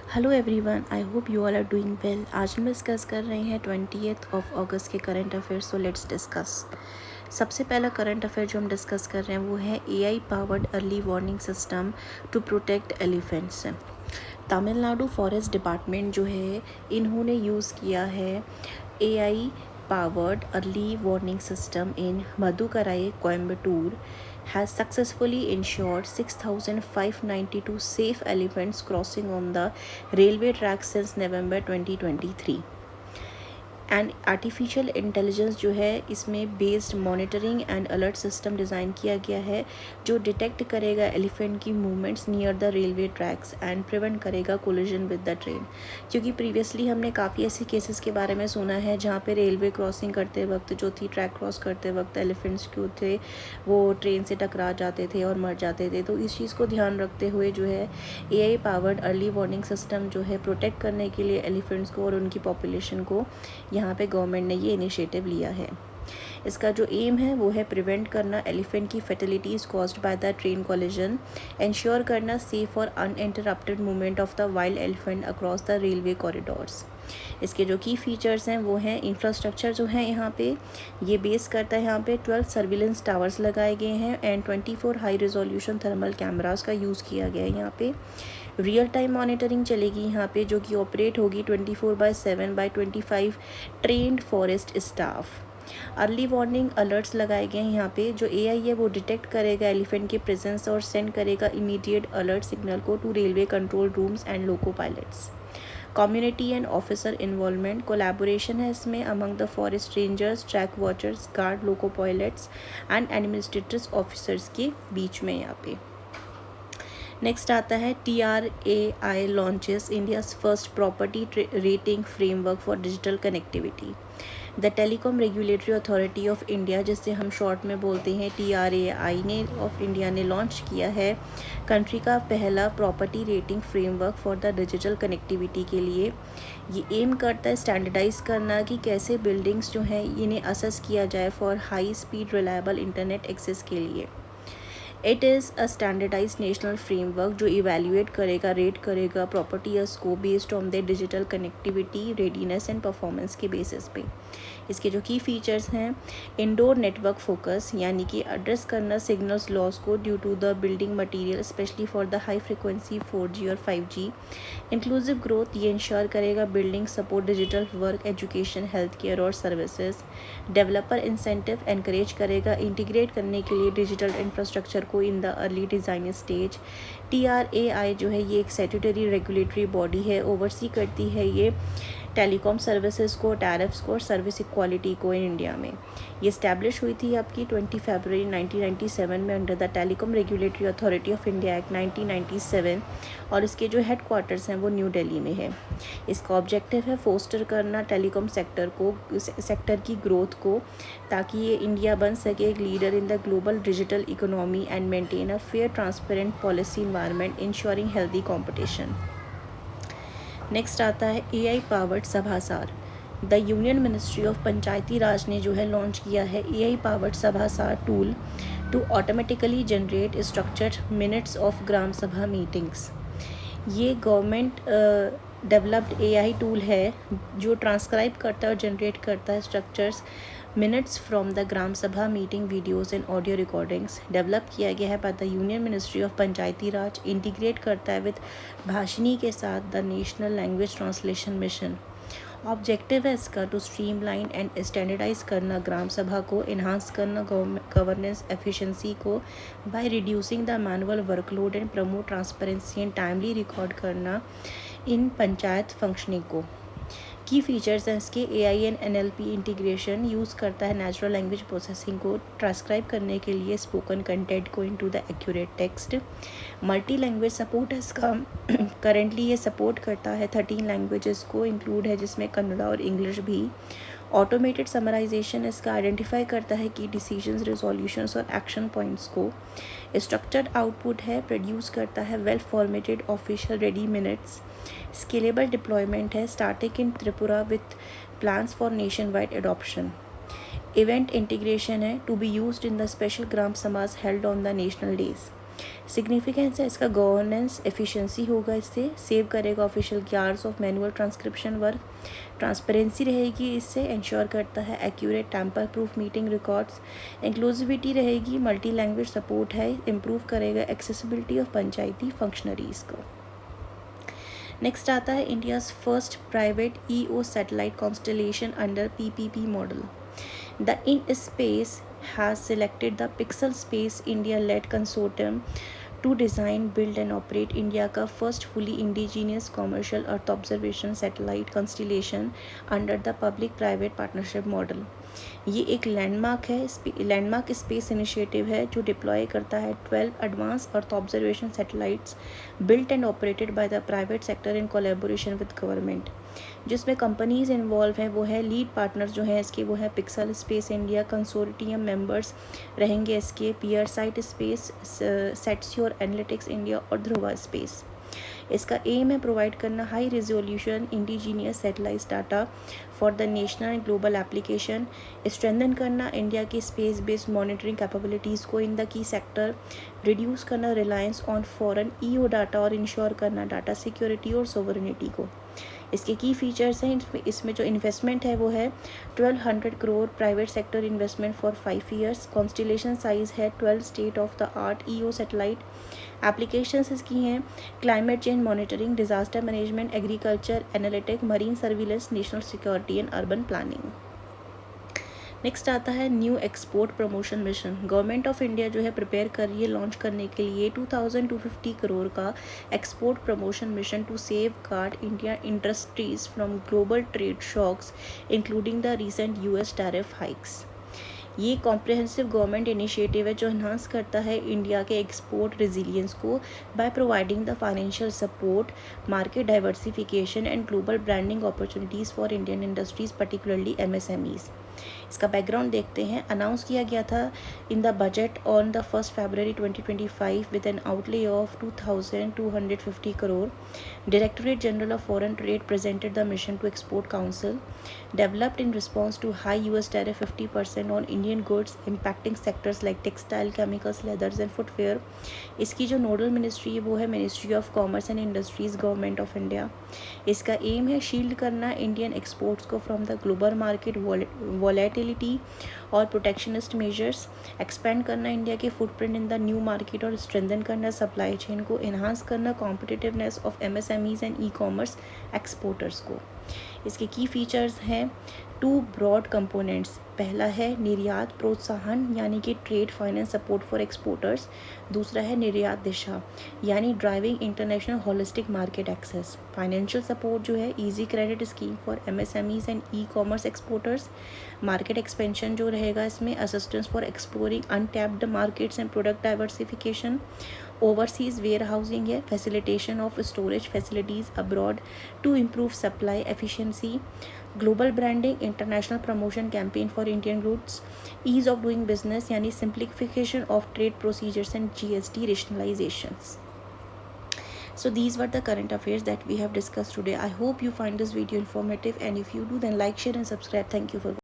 Hello everyone, I hope you all are doing well. आज हम discuss कर रहे हैं 20th ऑफ अगस्त के current affairs. So let's discuss. सबसे पहला करंट अफेयर जो हम डिस्कस कर रहे हैं वो है AI powered early warning system to protect elephants. Tamil Nadu forest department जो है इन्होंने यूज़ किया है AI powered early warning system in Madukkarai Coimbatore has successfully ensured 6,592 safe elephants crossing on the railway tracks since November 2023. And artificial intelligence जो है इसमें based monitoring and alert system design किया गया है जो डिटेक्ट करेगा एलिफेंट की movements near the railway tracks and prevent करेगा कोलिजन विद द ट्रेन। क्योंकि प्रीवियसली हमने काफ़ी ऐसे केसेस के बारे में सुना है जहाँ पे रेलवे क्रॉसिंग करते वक्त जो थी, ट्रैक क्रॉस करते वक्त एलिफेंट्स जो थे वो ट्रेन से टकरा जाते थे और मर जाते थे। तो इस चीज़ को ध्यान रखते हुए जो है AI powered early warning system जो है प्रोटेक्ट करने के लिए एलिफेंट्स को और उनकी पॉपुलेशन को यहाँ पे गवर्नमेंट ने ये इनिशिएटिव लिया है। इसका जो एम है वो है प्रिवेंट करना एलिफेंट की fatalities caused by the train collision, ensure करना सेफ और uninterrupted movement of the wild elephant across the railway corridors. इसके जो की फीचर्स हैं वो हैं इंफ्रास्ट्रक्चर जो है यहाँ पे ये बेस करता है। यहाँ पे 12 सर्विलेंस टावर्स लगाए गए हैं and 24 high resolution thermal cameras का यूज़ किया गया है। यहाँ पे रियल टाइम मॉनिटरिंग चलेगी यहाँ पे जो कि ऑपरेट होगी 24/7 by 25 trained forest staff. Early warning alerts लगाए गए हैं यहाँ पे। जो एआई है वो डिटेक्ट करेगा एलिफेंट के प्रेजेंस और सेंड करेगा इमीडिएट अलर्ट सिग्नल को to railway control rooms and loco pilots. Community and officer involvement collaboration है इसमें among the forest rangers, track watchers, guard, loco pilots and administrative officers के बीच में यहाँ पे। नेक्स्ट आता है TRAI launches India's first property rating framework for digital connectivity. The Telecom Regulatory Authority of India, जिससे हम शॉर्ट में बोलते हैं TRAI ने ऑफ इंडिया ने लॉन्च किया है कंट्री का पहला property rating framework for the digital connectivity के लिए। ये एम करता है स्टैंडर्डाइज करना कि कैसे बिल्डिंग्स जो हैं इन्हें असेस किया जाए for high speed reliable internet access के लिए। It is a standardize national framework जो इवेल्यूएट करेगा, रेट करेगा प्रॉपर्टीज को based on the digital connectivity, readiness and performance के बेसिस पे। इसके जो की फीचर्स हैं इंडोर नेटवर्क फोकस, यानी कि एड्रेस करना सिग्नल्स लॉस को due to the building material specially for the high frequency 4G और 5G। इंक्लूसिव ग्रोथ, ये इंश्योर करेगा building support digital work, education, health care और सर्विसेज। डेवलपर इंसेंटिव एनकरेज करेगा integrate करने के लिए डिजिटल इंफ्रास्ट्रक्चर को in the early design stage. TRAI जो है ये एक स्टैट्यूटरी रेगुलेटरी बॉडी है, ओवरसी करती है ये टेलीकॉम सर्विसेज को, टैरिफ्स को और सर्विस इक्वालिटी को इन इंडिया में। ये इस्टेब्लिश हुई थी आपकी 20 फरवरी 1997 में under the Telecom Regulatory Authority of India act 1997 और इसके जो हेड क्वार्टर्स हैं वो न्यू दिल्ली में है। इसका ऑब्जेक्टिव है फोस्टर करना टेलीकॉम सेक्टर की ग्रोथ को, ताकि ये इंडिया बन सके एक leader in the global digital economy and maintain a fair transparent policy environment ensuring healthy competition. Next आता है AI powered Sabhasaar. The union ministry of Panchayati Raj ने जो है लॉन्च किया है AI powered Sabhasaar tool to automatically generate structured minutes of gram sabha meetings. ये government developed AI tool है जो ट्रांसक्राइब करता है और जनरेट करता है structures minutes from the gram सभा meeting videos and audio recordings. Develop किया गया है by the union ministry of Panchayati Raj, integrate करता है विद भाषिनी के साथ the national language translation mission. Objective है इसका टू स्ट्रीमलाइन एंड स्टैंडर्डाइज करना ग्राम सभा को, इन्हांस करना गवर्नेंस एफिशिएंसी को by reducing the manual workload and promote transparency and timely record करना इन पंचायत फंक्शनिंग को। की फीचर्स हैं इसके AI and NLP integration, use करता है नेचुरल लैंग्वेज प्रोसेसिंग को ट्रांसक्राइब करने के लिए स्पोकन कंटेंट को into the accurate text. Multi language support है इसका करेंटली ये सपोर्ट करता है 13 लैंग्वेजेस को इंक्लूड है जिसमें कन्नड़ा और इंग्लिश भी। ऑटोमेटेड समराइजेशन इसका आइडेंटिफाई करता है कि डिसीजंस, रिजोल्यूशंस और एक्शन पॉइंट्स को। स्ट्रक्चर्ड आउटपुट है, प्रोड्यूस करता है well formatted official ready minutes. Scalable deployment है, starting in Tripura with plans for nation wide adoption. Event integration है, to be used in the special gram samaj held on the national days. Significance है इसका, governance efficiency होगा, इससे save करेगा official yards of manual transcription work, transparency रहेगी, इससे ensure करता है accurate tamper proof meeting records, inclusivity रहेगी, मल्टी लैंग्वेज सपोर्ट है, इम्प्रूव करेगा एक्सेसिबिलिटी ऑफ पंचायती फंक्शनरीज को। नेक्स्ट आता है India's first private EO satellite constellation under PPP model. The in space has selected the Pixel Space India led consortium to design, build and operate India का first fully indigenous commercial earth observation satellite constellation under the public private partnership model. ये एक landmark space initiative है जो deploy करता है 12 advance earth observation satellites built and operated by the private sector in collaboration with government. जिसमें companies involve हैं वो है, लीड पार्टनर्स जो हैं इसके वो है Pixxel space India, consortium members रहेंगे इसके PierSight space, SatSure analytics India और ध्रुवा स्पेस। इसका एम है प्रोवाइड करना high resolution indigenous satellite data for the national and global application, strengthen करना इंडिया की स्पेस बेस्ड मॉनिटरिंग कैपेबिलिटीज़ को in the key sector, reduce करना reliance on foreign EO data और ensure करना data security और sovereignty को। इसके की फीचर्स हैं, इसमें जो इन्वेस्टमेंट है वो है 1200 crore private sector investment for 5 years, constellation size है 12 state of the art EO satellite. Applications इसकी हैं climate change monitoring, disaster management, agriculture analytic, marine surveillance, national security and urban planning. Next आता है new export promotion mission. Government of India जो है prepare कर रही है लॉन्च करने के लिए 2250 करोड़ का export promotion mission to safeguard India industries from global trade shocks including the recent US tariff hikes. ये कॉम्प्रिहेंसिव गवर्नमेंट इनिशिएटिव है जो एनहांस करता है इंडिया के एक्सपोर्ट रेजिलियंस को by providing the financial support, market diversification and global branding opportunities for Indian industries particularly MSMEs। इसका background देखते हैं। अनाउंस किया गया था in the budget on the 1 February 2025 with N outlay of 2250 crore. Directorate general of foreign trade presented the mission to export council, developed in response to high US tariff 50% on Indian goods impacting sectors like textile, chemicals, leathers and footwear. इसकी जो nodal ministry है वो है ministry of commerce and industries, government of India. इसका aim है shield करना Indian exports को from the global market volatility और प्रोटेक्शनिस्ट मेजर्स, एक्सपेंड करना इंडिया के footprint in the new market और स्ट्रेंथन करना सप्लाई चेन को, एनहांस करना competitiveness of MSMEs and e-commerce exporters को। इसके की फीचर्स हैं 2 ब्रॉड कंपोनेंट्स। पहला है निर्यात प्रोत्साहन यानी कि trade finance support for exporters, दूसरा है निर्यात दिशा यानी driving international holistic market access. Financial support जो है easy credit scheme for MSMEs and e-commerce exporters. Market expansion जो रहेगा इसमें assistance for exploring untapped markets and product diversification. Overseas warehousing है, facilitation of storage facilities abroad to improve supply efficiency. Global branding, international promotion campaign for Indian goods, ease of doing business यानी simplification of trade procedures and GST rationalizations. So these were the current affairs that we have discussed today. I hope you find this video informative, and if you do then like, share and subscribe. Thank you for watching.